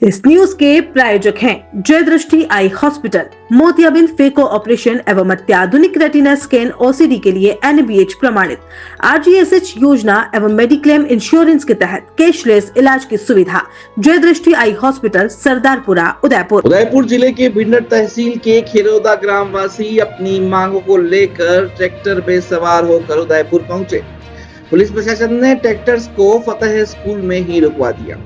इस न्यूज के प्रायोजक हैं जय दृष्टि आई हॉस्पिटल, मोतियाबिंद फेको ऑपरेशन एवं अत्याधुनिक रेटिना स्कैन ओसीडी के लिए NABH प्रमाणित, RGSH योजना एवं मेडिक्लेम इंश्योरेंस के तहत कैशलेस इलाज की सुविधा। जय दृष्टि आई हॉस्पिटल, सरदारपुरा, उदयपुर। उदयपुर जिले के भिंडर तहसील के खेरोदा ग्रामवासी अपनी मांगों को लेकर ट्रैक्टर पे सवार होकर उदयपुर पहुंचे। पुलिस प्रशासन ने ट्रैक्टर्स को फतेह स्कूल में ही रुकवा दिया।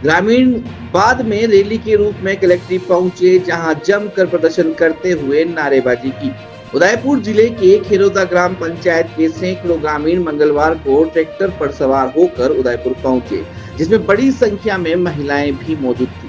ग्रामीण बाद में रैली के रूप में कलेक्ट्रेट पहुंचे, जहां जमकर प्रदर्शन करते हुए नारेबाजी की। उदयपुर जिले के खेरोदा ग्राम पंचायत के सैकड़ों ग्रामीण मंगलवार को ट्रैक्टर पर सवार होकर उदयपुर पहुंचे, जिसमें बड़ी संख्या में महिलाएं भी मौजूद थी।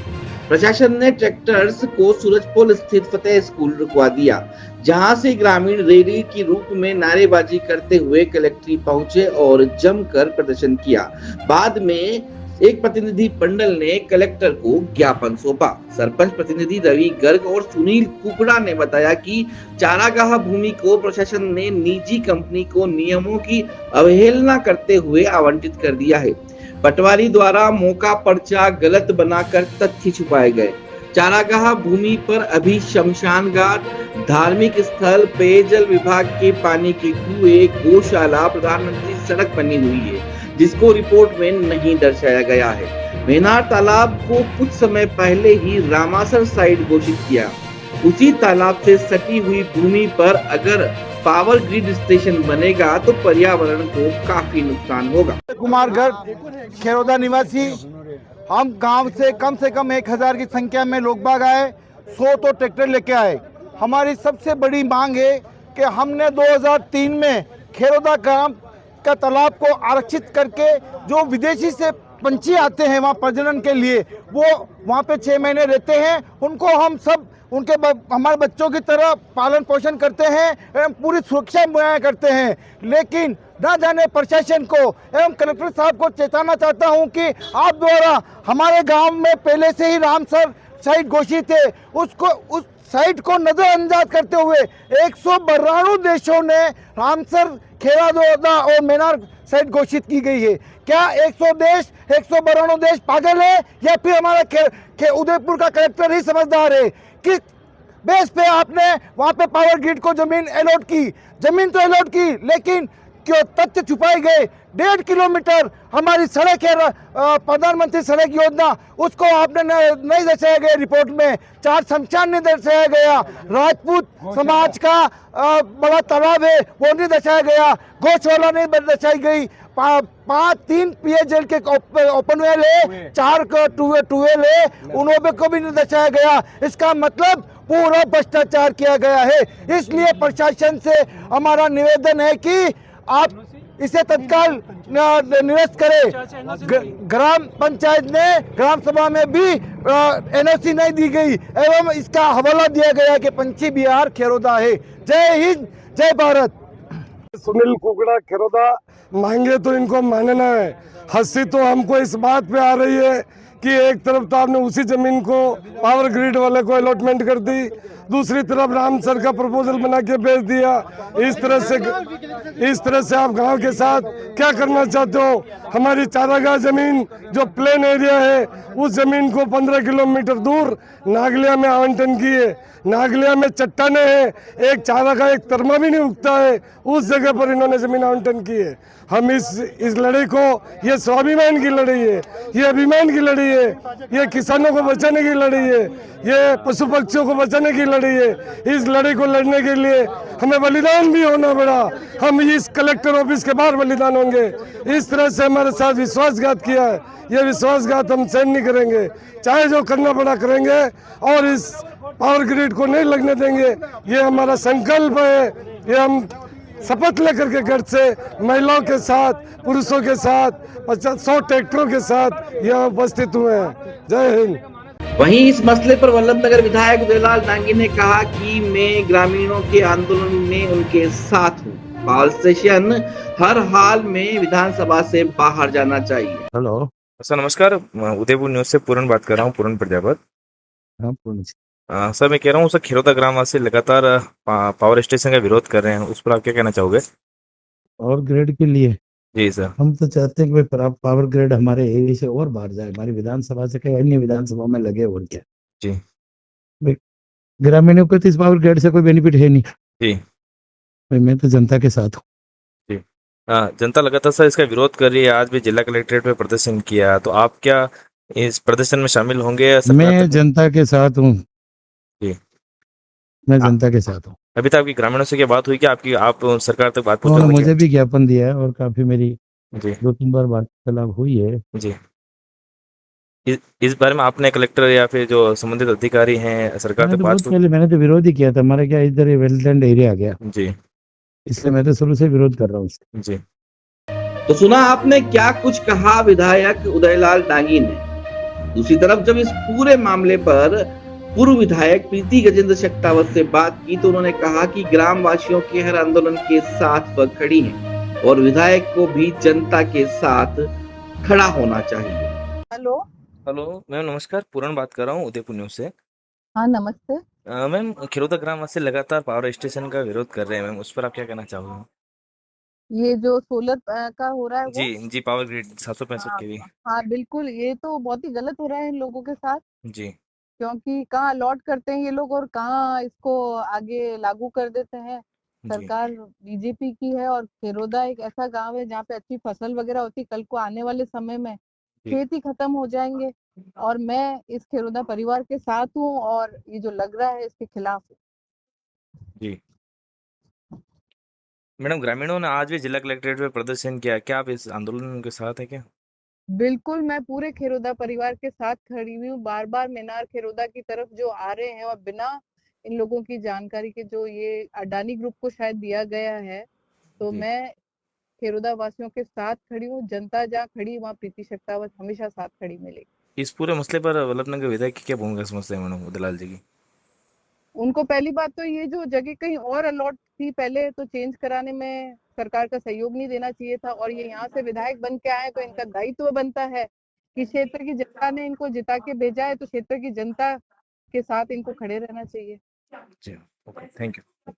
प्रशासन ने ट्रैक्टर्स को सूरजपोल स्थित फतेह स्कूल रुकवा दिया, जहां से ग्रामीण रैली के रूप में नारेबाजी करते हुए कलेक्ट्रेट पहुंचे और जमकर प्रदर्शन किया। बाद में एक प्रतिनिधि मंडल ने कलेक्टर को ज्ञापन सौंपा। सरपंच प्रतिनिधि रवि गर्ग और सुनील कुकड़ा ने बताया कि चारागाह भूमि को प्रशासन ने निजी कंपनी को नियमों की अवहेलना करते हुए आवंटित कर दिया है। पटवारी द्वारा मौका पर्चा गलत बनाकर तथ्य छुपाए गए। चारागाह भूमि पर अभी शमशान घाट, धार्मिक स्थल, पेयजल विभाग के पानी के कुएं, गौशाला, प्रधानमंत्री सड़क बनी हुई है, जिसको रिपोर्ट में नहीं दर्शाया गया है। मेनार तालाब को कुछ समय पहले ही रामासर साइट घोषित किया। उसी तालाब से सटी हुई भूमि पर अगर पावर ग्रिड स्टेशन बनेगा तो पर्यावरण को काफी नुकसान होगा। कुमार गर्ग, खेरोदा निवासी। हम गांव से कम 1000 की संख्या में लोग बाग आए, 100 तो ट्रैक्टर लेके आए। हमारी सबसे बड़ी मांग है कि हमने 2003 में खेरोदा ग्राम का तालाब को आरक्षित करके जो विदेशी से पंछी आते हैं वहाँ प्रजनन के लिए, वो वहाँ पे 6 महीने रहते हैं। उनको हम सब हमारे बच्चों की तरह पालन पोषण करते हैं एवं पूरी सुरक्षा मुहैया करते हैं। लेकिन न जाने प्रशासन को एवं कलेक्टर साहब को चेताना चाहता हूं कि आप द्वारा हमारे गांव में पहले से ही रामसर साइट घोषित है, उस साइट को नजरअंदाज करते हुए 192 देशों ने रामसर, खेरादोदा और मेनार साइट घोषित की गई है। क्या 192 देश पागल है या फिर हमारा उदयपुर का कलेक्टर ही समझदार है? किस बेस पे आपने वहां पे पावर ग्रिड को जमीन अलॉट की? जमीन तो अलॉट की, लेकिन क्यों तथ्य छुपाए गए? 1.5 किलोमीटर हमारी सड़क है, प्रधानमंत्री सड़क योजना, उसको आपने नहीं दर्शाया गया रिपोर्ट में। 4 शमशान नहीं दर्शाया गया। राजपूत समाज का बड़ा तालाब है, वो नहीं दर्शाया गया। गौशाला नहीं दर्शाई गई। 3 पेयजल के ओपन वेल है, 4 टूवेल है, उन्होंने को भी नहीं दर्शाया गया। इसका मतलब पूरा भ्रष्टाचार किया गया है। इसलिए प्रशासन से हमारा निवेदन है कि आप इसे तत्काल निरस्त करें। ग्राम पंचायत ने ग्राम सभा में भी NOC नहीं दी गई एवं इसका हवाला दिया गया कि पंछी बिहार खेरोदा है। जय हिंद, जय भारत। सुनील कुकड़ा, खेरोदा। मांगे तो इनको मानना है। हंसी तो हमको इस बात पे आ रही है कि एक तरफ तो आपने उसी जमीन को पावर ग्रिड वाले को अलॉटमेंट कर दी, दूसरी तरफ रामसर का प्रपोजल बना के भेज दिया। इस तरह से आप गांव के साथ क्या करना चाहते हो? हमारी चारागाह जमीन जो प्लेन एरिया है, उस जमीन को 15 किलोमीटर दूर नागलिया में आवंटन किए। नागलिया में चट्टाने हैं, एक चारागाह, एक तरमा भी नहीं उगता है, उस जगह पर इन्होंने जमीन आवंटन की है। हम इस लड़ाई को, ये स्वाभिमान की लड़ाई है, ये अभिमान की लड़ाई है, ये किसानों को बचाने की लड़ाई है, ये पशु पक्षियों को बचाने की लड़ाई है। इस लड़ाई को लड़ने के लिए हमें बलिदान भी होना पड़ा। हम इस कलेक्टर ऑफिस के बाहर बलिदान होंगे। इस तरह से हमारे साथ विश्वासघात किया है, ये विश्वासघात हम सहन नहीं करेंगे। चाहे जो करना पड़ा करेंगे और इस पावर ग्रिड को नहीं लगने देंगे। ये हमारा संकल्प है। ये हम शपथ लेकर के घर से महिलाओं के साथ, पुरुषों के साथ, 100 ट्रैक्टरों के साथ यहाँ उपस्थित हुए हैं। जय हिंद। वहीं इस मसले पर वल्लभनगर विधायक उदयलाल डांगी ने कहा कि मैं ग्रामीणों के आंदोलन में उनके साथ हूँ। पावर स्टेशन हर हाल में विधानसभा से बाहर जाना चाहिए। हेलो सर, नमस्कार। उदयपुर न्यूज से पूरन बात कर रहा हूँ, पूरन प्रजापत। हाँ, पूर्ण। सर, मैं कह रहा हूँ सर, खेरोदा ग्रामवासी लगातार पावर स्टेशन का विरोध कर रहे हैं, उस पर आप क्या कहना चाहोगे? और ग्रेड के लिए जी सर। हम तो चाहते हैं कि भाई पावर ग्रिड हमारे एरिया से और बाहर जाए, हमारी विधानसभा से कई अन्य विधानसभा में लगे, और क्या। जी भाई ग्रामीणों को तो इस पावर ग्रिड से कोई बेनिफिट है नहीं। जी भाई मैं तो जनता के साथ हूँ। जी। जनता लगातार सर इसका विरोध कर रही है, आज भी जिला कलेक्ट्रेट में प्रदर्शन किया, तो आप क्या इस प्रदर्शन में शामिल होंगे या सरकार मैं तक? जनता के साथ हूँ। जी। मैं आ- जनता के साथ हूँ। अभी तक आपकी ग्रामीणों से क्या बात हुई कि आपकी आप सरकार तक बात उन्होंने पहुंचाने मुझे की? भी ज्ञापन दिया है और काफी मेरी जी 2-3 बार वार्तालाप हुई है। जी। इस बारे में आपने कलेक्टर या फिर जो संबंधित अधिकारी हैं सरकार मैंने तक तो बात बहुत पहले मैंने तो विरोध ही किया था। हमारा क्या इधर वेटलैंड एरिया आ गया, जी इसलिए मैं तो शुरू से विरोध कर रहा हूँ इसका। जी तो सुना आपने क्या कुछ कहा विधायक उदयलाल डांगी ने। दूसरी तरफ जब इस पूरे मामले पर पूर्व विधायक प्रीति गजेंद्र शेखावत से बात की तो उन्होंने कहा कि ग्राम वासियों के हर आंदोलन के साथ वह खड़ी हैं और विधायक को भी जनता के साथ खड़ा होना चाहिए। हेलो। हेलो मैम, नमस्कार। पूर्ण बात कर रहा हूँ उदयपुर न्यूज़ से। हाँ, नमस्ते। मैम, खिरौदा ग्रामवासी लगातार पावर स्टेशन का विरोध कर रहे हैं मैम, उस पर आप क्या कहना चाहोगे? ये जो सोलर का हो रहा है जी वो। जी, पावर ग्रिड 765 हाँ, केवी। हाँ, बिल्कुल, ये तो बहुत ही गलत हो रहा है इन लोगों के साथ, जी क्योंकि कहाँ अलॉट करते हैं ये लोग और कहाँ इसको आगे लागू कर देते हैं। जी सरकार बीजेपी की है और खेरोदा एक ऐसा गांव है जहाँ पे अच्छी फसल वगैरह होती, कल को आने वाले समय में जी खेत ही खत्म हो जाएंगे। और मैं इस खेरोदा परिवार के साथ हूँ और ये जो लग रहा है इसके खिलाफ हूँ। जी। मैडम, ग्रामीणों ने आज भी जिला कलेक्ट्रेट में प्रदर्शन किया, क्या आप इस आंदोलन के साथ हैं क्या? बिल्कुल, मैं पूरे खेरोदा परिवार के साथ खड़ी हुई हूँ। बार-बार मीनार खेरोदा की तरफ जो आ रहे हैं और बिना इन लोगों की जानकारी के जो ये अडानी ग्रुप को शायद दिया गया है, तो जी। मैं खेरोदा वासियों के साथ खड़ी हूँ। जनता जहाँ खड़ी वहाँ प्रीति शेखावत हमेशा साथ खड़ी मिलेगी। इस पूरे मसले पर वल्लभनगर विधायक की क्या भूमिका समझते हैं मैडम उदयलाल जी की? उनको पहली बात तो ये जो जगह कहीं और अलॉट थी पहले तो चेंज कराने में सरकार का सहयोग नहीं देना चाहिए था और ये यहाँ से विधायक बन के आए तो इनका दायित्व बनता है कि क्षेत्र की जनता ने इनको जिता के भेजा है तो क्षेत्र की जनता के साथ इनको खड़े रहना चाहिए। जी। Okay, thank you.